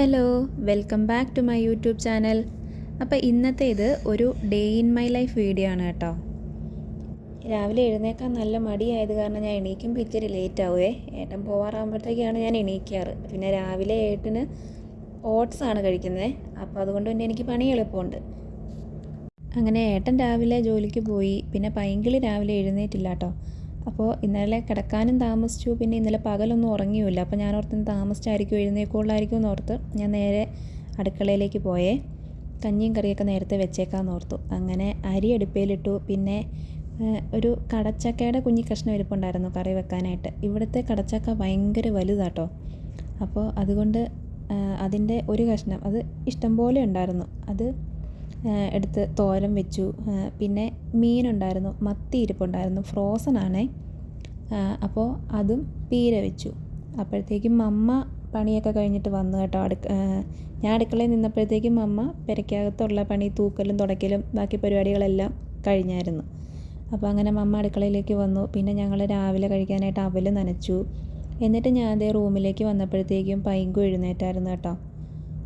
Hello, welcome back to my YouTube channel. അപ്പോൾ ഇന്നത്തേത് ഒരു day in my life video ആണ് കേട്ടോ. രാവിലെ എഴുന്നേക്കാൻ നല്ല മടിയായത് കാരണം ഞാൻ എണീക്കുമ്പോൾ ഇച്ചിരി ലേറ്റ് ആവുമേ. ഏട്ടൻ പോവാറാകുമ്പോഴത്തേക്കാണ് ഞാൻ എണീക്കാറ്. പിന്നെ രാവിലെ ഏട്ടന് ഓട്സ് ആണ് കഴിക്കുന്നത്, അപ്പോൾ അതുകൊണ്ട് തന്നെ എനിക്ക് പണി എളുപ്പമുണ്ട്. അങ്ങനെ ഏട്ടൻ രാവിലെ ജോലിക്ക് പോയി. പിന്നെ പൈങ്കിളി രാവിലെ എഴുന്നേറ്റില്ല കേട്ടോ. അപ്പോൾ ഇന്നലെ കിടക്കാനും താമസിച്ചു. പിന്നെ ഇന്നലെ പകലൊന്നും ഉറങ്ങിയുമില്ല. അപ്പോൾ ഞാൻ ഓർത്ത് താമസിച്ചായിരിക്കും എഴുന്നേക്കുള്ളായിരിക്കും എന്നോർത്ത് ഞാൻ നേരെ അടുക്കളയിലേക്ക് പോയേ. കഞ്ഞിയും കറിയൊക്കെ നേരത്തെ വെച്ചേക്കാമെന്ന് ഓർത്തു. അങ്ങനെ അരി അടുപ്പയിലിട്ടു. പിന്നെ ഒരു കടച്ചക്കയുടെ കുഞ്ഞി കഷ്ണം ഇരിപ്പുണ്ടായിരുന്നു കറി വെക്കാനായിട്ട്. ഇവിടുത്തെ കടച്ചക്ക ഭയങ്കര വലുതാട്ടോ. അപ്പോൾ അതുകൊണ്ട് അതിൻ്റെ ഒരു കഷ്ണം അത് ഇഷ്ടം പോലെ ഉണ്ടായിരുന്നു. അത് എടുത്ത് തോരൻ വെച്ചു. പിന്നെ മീനുണ്ടായിരുന്നു, മത്തി ഇരിപ്പുണ്ടായിരുന്നു, ഫ്രോസൺ ആണേ. അപ്പോൾ അതും പീര വെച്ചു. അപ്പോഴത്തേക്കും അമ്മ പണിയൊക്കെ കഴിഞ്ഞിട്ട് വന്നു കേട്ടോ. ഞാൻ അടുക്കളയിൽ നിന്നപ്പോഴത്തേക്കും അമ്മ പെരയ്ക്കകത്തുള്ള പണി തൂക്കലും തുടയ്ക്കലും ബാക്കി പരിപാടികളെല്ലാം കഴിഞ്ഞായിരുന്നു. അപ്പോൾ അങ്ങനെ അമ്മ അടുക്കളയിലേക്ക് വന്നു. പിന്നെ ഞങ്ങൾ രാവിലെ കഴിക്കാനായിട്ട് അവൽ നനച്ചു. എന്നിട്ട് ഞാൻ അതേ റൂമിലേക്ക് വന്നപ്പോഴത്തേക്കും പൈങ്കു എഴുന്നേറ്റായിരുന്നു കേട്ടോ.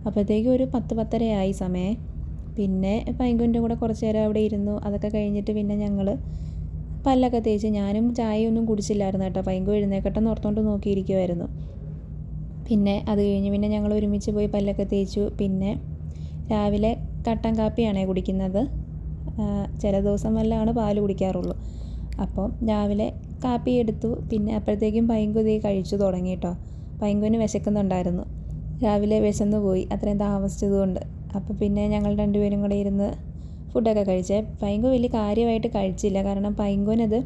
അപ്പോഴത്തേക്കും ഒരു 10-10:30 ആയി സമയം. പിന്നെ പൈങ്കുവിൻ്റെ കൂടെ കുറച്ച് നേരം അവിടെ ഇരുന്നു. അതൊക്കെ കഴിഞ്ഞിട്ട് പിന്നെ ഞങ്ങൾ പല്ലൊക്കെ തേച്ച്, ഞാനും ചായയൊന്നും കുടിച്ചില്ലായിരുന്നു കേട്ടോ. പൈങ്കു എഴുന്നേക്കട്ടെന്ന് ഓർത്തുകൊണ്ട് നോക്കിയിരിക്കുമായിരുന്നു. പിന്നെ അത് കഴിഞ്ഞ് പിന്നെ ഞങ്ങൾ ഒരുമിച്ച് പോയി പല്ലൊക്കെ തേച്ചു. പിന്നെ രാവിലെ കട്ടൻ കാപ്പിയാണേ കുടിക്കുന്നത്. ചില ദിവസം വല്ലതാണ് പാൽ കുടിക്കാറുള്ളൂ. അപ്പോൾ രാവിലെ കാപ്പി എടുത്തു. പിന്നെ അപ്പോഴത്തേക്കും പൈങ്കു ഇതേ കഴിച്ചു തുടങ്ങി കേട്ടോ. പൈങ്കുവിന് വിശക്കുന്നുണ്ടായിരുന്നു. രാവിലെ വിശന്ന് പോയി അത്രയും താമസിച്ചതുകൊണ്ട്. അപ്പോൾ പിന്നെ ഞങ്ങൾ രണ്ടുപേരും കൂടെ ഇരുന്ന് ഫുഡൊക്കെ കഴിച്ചേ. പൈങ്കു വലിയ കാര്യമായിട്ട് കഴിച്ചില്ല, കാരണം പൈങ്കുവിനത്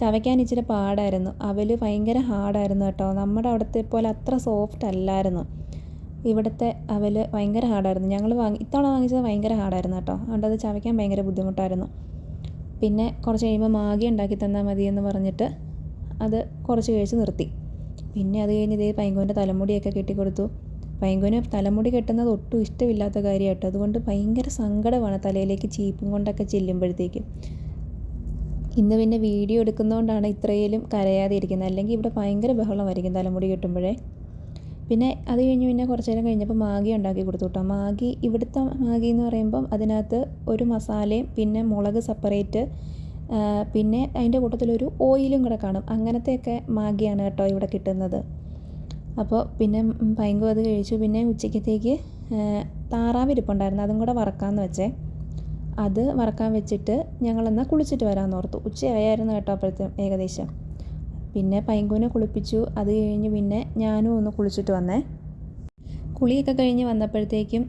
ചവയ്ക്കാൻ ഇച്ചിരി പാടായിരുന്നു. അവൽ ഭയങ്കര ഹാർഡായിരുന്നു കേട്ടോ. നമ്മുടെ അവിടുത്തെ പോലെ അത്ര സോഫ്റ്റ് അല്ലായിരുന്നു. ഇവിടുത്തെ അവൽ ഭയങ്കര ഹാർഡായിരുന്നു. ഞങ്ങൾ ഇത്തവണ വാങ്ങിച്ചത് ഭയങ്കര ഹാർഡായിരുന്നു കേട്ടോ. അതുകൊണ്ട് അത് ചവയ്ക്കാൻ ഭയങ്കര ബുദ്ധിമുട്ടായിരുന്നു. പിന്നെ കുറച്ച് കഴിയുമ്പോൾ മാഗി ഉണ്ടാക്കി തന്നാൽ മതിയെന്ന് പറഞ്ഞിട്ട് അത് കുറച്ച് കഴിച്ച് നിർത്തി. പിന്നെ അത് കഴിഞ്ഞ് ഇതേ പൈങ്കുവിൻ്റെ തലമുടിയൊക്കെ കെട്ടിക്കൊടുത്തു. പൈങ്കുവിന് തലമുടി കെട്ടുന്നത് ഒട്ടും ഇഷ്ടമില്ലാത്ത കാര്യമായിട്ട്. അതുകൊണ്ട് ഭയങ്കര സങ്കടമാണ് തലയിലേക്ക് ചീപ്പും കൊണ്ടൊക്കെ ചെല്ലുമ്പോഴത്തേക്കും. ഇന്ന് പിന്നെ വീഡിയോ എടുക്കുന്നതുകൊണ്ടാണ് ഇത്രയിലും കരയാതെ ഇരിക്കുന്നത്. അല്ലെങ്കിൽ ഇവിടെ ഭയങ്കര ബഹളമായിരിക്കും തലമുടി കെട്ടുമ്പോഴേ. പിന്നെ അത് കഴിഞ്ഞ് പിന്നെ കുറച്ച് നേരം കഴിഞ്ഞപ്പോൾ മാഗി ഉണ്ടാക്കി കൊടുത്തു കേട്ടോ. മാഗി ഇവിടുത്തെ മാഗി എന്ന് പറയുമ്പം അതിനകത്ത് ഒരു മസാലയും പിന്നെ മുളക് സെപ്പറേറ്റ്, പിന്നെ അതിൻ്റെ കൂട്ടത്തിലൊരു ഓയിലും കൂടെ കാണും. അങ്ങനത്തെയൊക്കെ മാഗിയാണ് കേട്ടോ ഇവിടെ കിട്ടുന്നത്. അപ്പോൾ പിന്നെ പൈങ്കു അത് കഴിച്ചു. പിന്നെ ഉച്ചയ്ക്കത്തേക്ക് താറാവ് ഇരിപ്പുണ്ടായിരുന്നു, അതും കൂടെ വറക്കാമെന്ന് വെച്ചേ. അത് വറക്കാൻ വെച്ചിട്ട് ഞങ്ങളെന്നാൽ കുളിച്ചിട്ട് വരാമെന്ന് ഓർത്തു. ഉച്ചയായിരുന്നു കേട്ടോ അപ്പോഴത്തേക്കും ഏകദേശം. പിന്നെ പൈങ്കുവിനെ കുളിപ്പിച്ചു. അത് കഴിഞ്ഞ് പിന്നെ ഞാനും ഒന്ന് കുളിച്ചിട്ട് വന്നേ. കുളിയൊക്കെ കഴിഞ്ഞ് വന്നപ്പോഴത്തേക്കും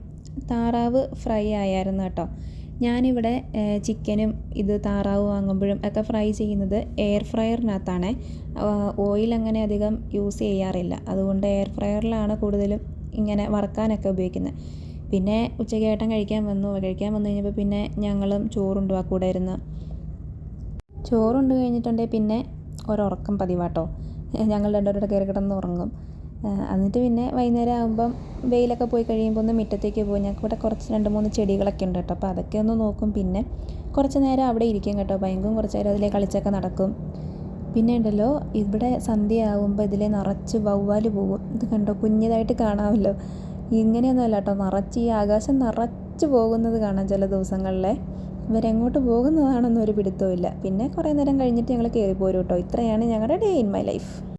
താറാവ് ഫ്രൈ ആയായിരുന്നു കേട്ടോ. ഞാനിവിടെ ചിക്കനും ഇത് താറാവ് വാങ്ങുമ്പോഴും ഒക്കെ ഫ്രൈ ചെയ്യുന്നത് എയർ ഫ്രയറിനകത്താണ്. ഓയിൽ അങ്ങനെ അധികം യൂസ് ചെയ്യാറില്ല. അതുകൊണ്ട് എയർ ഫ്രയറിലാണ് കൂടുതലും ഇങ്ങനെ വറക്കാനൊക്കെ ഉപയോഗിക്കുന്നത്. പിന്നെ ഉച്ചയ്ക്ക് ഏട്ടൻ കഴിക്കാൻ വന്നു കഴിഞ്ഞപ്പോൾ പിന്നെ ഞങ്ങളും ചോറുണ്ട് ആ കൂടെ ഇരുന്ന്. ചോറുണ്ട് കഴിഞ്ഞിട്ടുണ്ടെങ്കിൽ പിന്നെ ഒരുറക്കം പതിവാട്ടോ. ഞങ്ങൾ രണ്ടുപേരുടെ കയറി കിടന്ന് ഉറങ്ങും. എന്നിട്ട് പിന്നെ വൈകുന്നേരം ആകുമ്പം വെയിലൊക്കെ പോയി കഴിയുമ്പോൾ ഒന്ന് മുറ്റത്തേക്ക് പോകും. ഞങ്ങൾക്ക് ഇവിടെ കുറച്ച് 2-3 ചെടികളൊക്കെ ഉണ്ട് കേട്ടോ. അപ്പോൾ അതൊക്കെ ഒന്ന് നോക്കും. പിന്നെ കുറച്ച് നേരം അവിടെ ഇരിക്കും കേട്ടോ. ഭയങ്കര കുറച്ച് നേരം അതിലെ കളിച്ചൊക്കെ നടക്കും. പിന്നെ ഉണ്ടല്ലോ, ഇവിടെ സന്ധ്യ ആകുമ്പോൾ ഇതിലെ നിറച്ച് വവ്വാൽ പോകും. ഇത് കണ്ടോ, കുഞ്ഞതായിട്ട് കാണാമല്ലോ. ഇങ്ങനെയൊന്നുമല്ല കേട്ടോ, നിറച്ച് ഈ ആകാശം നിറച്ച് പോകുന്നത് കാണാം ചില ദിവസങ്ങളിലെ. ഇവരെങ്ങോട്ട് പോകുന്നതാണെന്നൊരു പിടുത്തവും ഇല്ല. പിന്നെ കുറേ നേരം കഴിഞ്ഞിട്ട് ഞങ്ങൾ കയറി പോരും കേട്ടോ. ഇത്രയാണ് ഞങ്ങളുടെ ഡേ ഇൻ മൈ ലൈഫ്.